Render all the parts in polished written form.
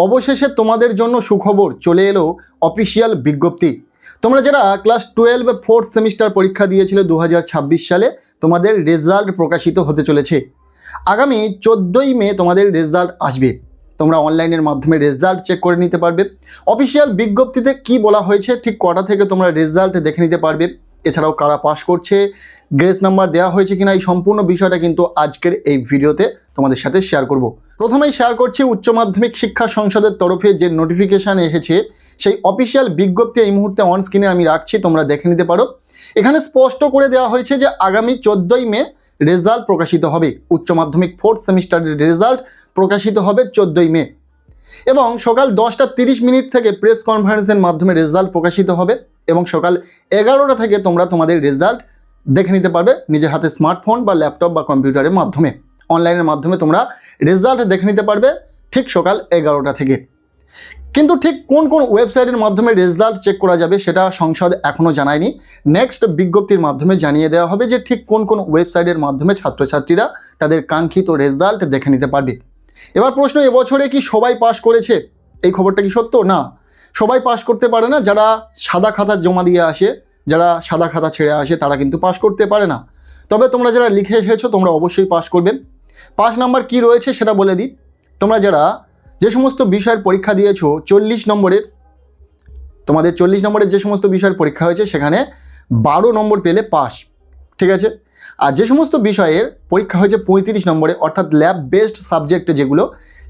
অবশেষে তোমাদের জন্য সুখবর, চলে এলো অফিসিয়াল বিজ্ঞপ্তি। তোমরা যারা ক্লাস 12 4th সেমিস্টার পরীক্ষা দিয়েছিলে 2026 সালে, তোমাদের রেজাল্ট প্রকাশিত হতে চলেছে। আগামী 14ই মে তোমাদের রেজাল্ট আসবে। তোমরা অনলাইনের মাধ্যমে রেজাল্ট চেক করে নিতে পারবে। অফিসিয়াল বিজ্ঞপ্তিতে কি বলা হয়েছে, ঠিক কটা থেকে তোমরা রেজাল্ট দেখে নিতে পারবে, এছাড়াও কারা পাস করছে, গ্রেস নাম্বার দেওয়া হয়েছে কিনা, এই সম্পূর্ণ বিষয়টা কিন্তু আজকের এই ভিডিওতে তোমাদের সাথে শেয়ার করব। প্রথমেই শেয়ার করছি উচ্চ মাধ্যমিক শিক্ষা সংসদের তরফে যে নোটিফিকেশান এসেছে, সেই অফিসিয়াল বিজ্ঞপ্তি এই মুহূর্তে অন স্ক্রিনে আমি রাখছি, তোমরা দেখে নিতে পারো। এখানে স্পষ্ট করে দেওয়া হয়েছে যে আগামী 14ই মে রেজাল্ট প্রকাশিত হবে। উচ্চ মাধ্যমিক 4th সেমিস্টারের রেজাল্ট প্রকাশিত হবে 14ই মে, এবং সকাল 10:30 থেকে প্রেস কনফারেন্সের মাধ্যমে রেজাল্ট প্রকাশিত হবে, এবং সকাল 11টা থেকে তোমরা তোমাদের রেজাল্ট দেখে নিতে পারবে নিজের হাতে স্মার্টফোন বা ল্যাপটপ বা কম্পিউটারের মাধ্যমে। অনলাইনের মাধ্যমে তোমরা রেজাল্ট দেখে নিতে পারবে ঠিক সকাল 11টা থেকে। কিন্তু ঠিক কোন কোন ওয়েবসাইটের মাধ্যমে রেজাল্ট চেক করা যাবে সেটা সংসদ এখনও জানায়নি। নেক্সট বিজ্ঞপ্তির মাধ্যমে জানিয়ে দেওয়া হবে যে ঠিক কোন কোন ওয়েবসাইটের মাধ্যমে ছাত্রছাত্রীরা তাদের কাঙ্ক্ষিত রেজাল্ট দেখে নিতে পারবে। এবার প্রশ্ন, এবছরে কি সবাই পাস করেছে? এই খবরটা কি সত্য? না, সবাই পাস করতে পারে না। যারা সাদা খাতা জমা দিয়ে আসে, যারা সাদা খাতা ছেড়ে আসে, তারা কিন্তু পাস করতে পারে না। তবে তোমরা যারা লিখে এসেছো তোমরা অবশ্যই পাস করবে। পাস নাম্বার কি রয়েছে সেটা বলে দিই। তোমরা যারা যে সমস্ত বিষয়ের পরীক্ষা দিয়েছো 40 নম্বরের, তোমাদের 40 নম্বরের যে সমস্ত বিষয়ের পরীক্ষা হয়েছে সেখানে 12 নম্বর পেলে পাস, ঠিক আছে। আর যে সমস্ত বিষয়ের পরীক্ষা হয়েছে 35 নম্বরে, অর্থাৎ ল্যাব বেসড সাবজেক্ট যেগুলো,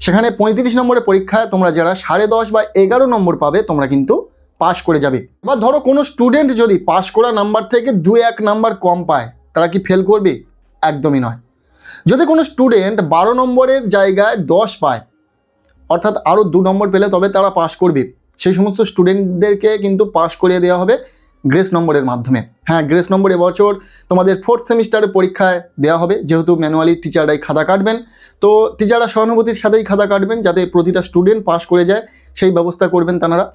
সেখানে 35 নম্বরের পরীক্ষায় তোমরা যারা 10.5 বা 11 নম্বর পাবে, তোমরা কিন্তু পাস করে যাবে। এবার ধরো কোনো স্টুডেন্ট যদি পাস করা নাম্বার থেকে 2-1 নাম্বার কম পায়, তারা কি ফেল করবে? একদমই নয়। যদি কোনো স্টুডেন্ট 12 নম্বরের জায়গায় 10 পায়, অর্থাৎ আরও 2 নম্বর পেলে তবে তারা পাস করবে, সেই সমস্ত স্টুডেন্টদেরকে কিন্তু পাস করিয়ে দেওয়া হবে গ্রেস নম্বরের মাধ্যমে। হ্যাঁ, গ্রেস নম্বর এবছর তোমাদের 4th সেমিস্টারের পরীক্ষায় দেওয়া হবে। যেহেতু ম্যানুয়ালি টিচাররাই খাতা কাটবেন, তো টিচাররা সহানুভূতির সাথেই খাতা কাটবেন যাতে প্রতিটা স্টুডেন্ট পাস করে যায়, সেই ব্যবস্থা করবেন তাঁরা।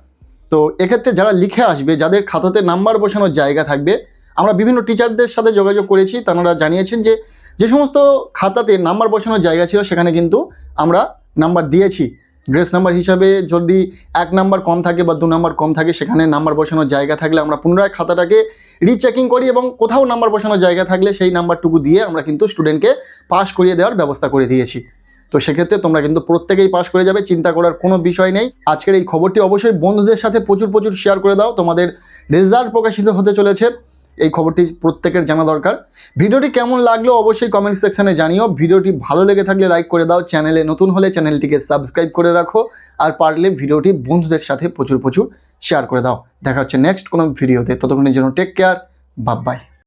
তো এক্ষেত্রে যারা লিখে আসবে, যাদের খাতাতে নাম্বার বসানোর জায়গা থাকবে, আমরা বিভিন্ন টিচারদের সাথে যোগাযোগ করেছি, তাঁরা জানিয়েছেন যে যে সমস্ত খাতাতে নাম্বার বসানোর জায়গা ছিল সেখানে কিন্তু আমরা নাম্বার দিয়েছি। গ্রেস নাম্বার হিসাবে যদি 1 নাম্বার কম থাকে বা 2 নাম্বার কম থাকে, সেখানে নাম্বার বসানোর জায়গা থাকলে আমরা পুনরায় খাতাটাকে রিচেকিং করি, এবং কোথাও নাম্বার বসানোর জায়গা থাকলে সেই নাম্বারটুকু দিয়ে আমরা কিন্তু স্টুডেন্টকে পাস করিয়ে দেওয়ার ব্যবস্থা করে দিয়েছি। তো সেক্ষেত্রে তোমরা কিন্তু প্রত্যেকেই পাস করে যাবে, চিন্তা করার কোনো বিষয় নেই। আজকের এই খবরটি অবশ্যই বন্ধুদের সাথে প্রচুর শেয়ার করে দাও। তোমাদের রেজাল্ট প্রকাশিত হতে চলেছে, এই খবরটি প্রত্যেকের জানা দরকার। ভিডিওটি কেমন লাগলো অবশ্যই কমেন্ট সেকশানে জানিও। ভিডিওটি ভালো লেগে থাকলে লাইক করে দাও, চ্যানেলে নতুন হলে চ্যানেলটিকে সাবস্ক্রাইব করে রাখো, আর পারলে ভিডিওটি বন্ধুদের সাথে প্রচুর শেয়ার করে দাও। দেখা হচ্ছে নেক্সট কোনো ভিডিওতে, ততক্ষণের জন্য টেক কেয়ার, বাই বাই।